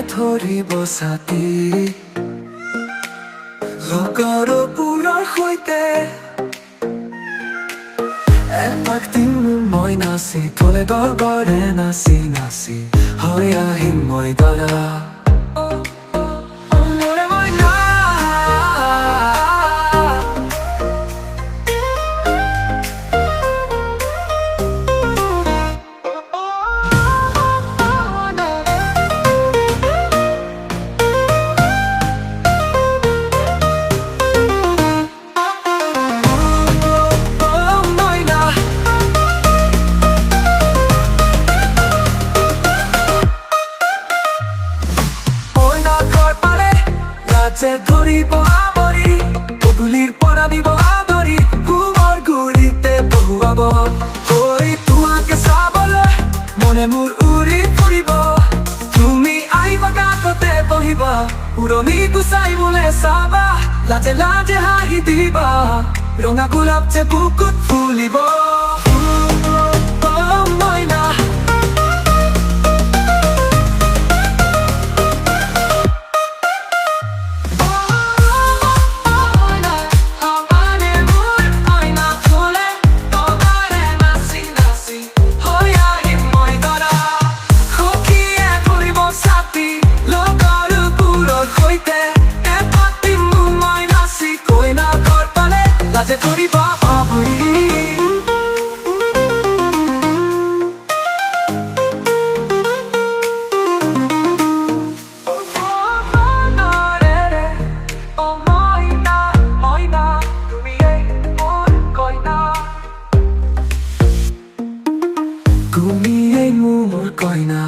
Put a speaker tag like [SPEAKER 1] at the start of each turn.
[SPEAKER 1] ধৰিব ছাতি লগৰ পুৰৰ সৈতে এপাক দিন মই নাচি থলে দৰবাৰে নাচি নাচি হৈ আহিম মই দাদা ধৰিব আমৰি পদূলিৰ পৰা দিব আদৰি ঘুমৰ গুৰিতে বহুৱাব কৈ তোমাকে চাবলৈ মনে মোৰ উৰি ফুৰিব তুমি আহিবা কাষতে বহিবা পুৰণি গুচাইবলৈ চাবা লাজে লাজে হাঁহি দিবা ৰঙা গোলাপ যে বুকুত ফুলিব মইনা লাজে ধৰিব আমৰি তুমি এই মোৰ কইনা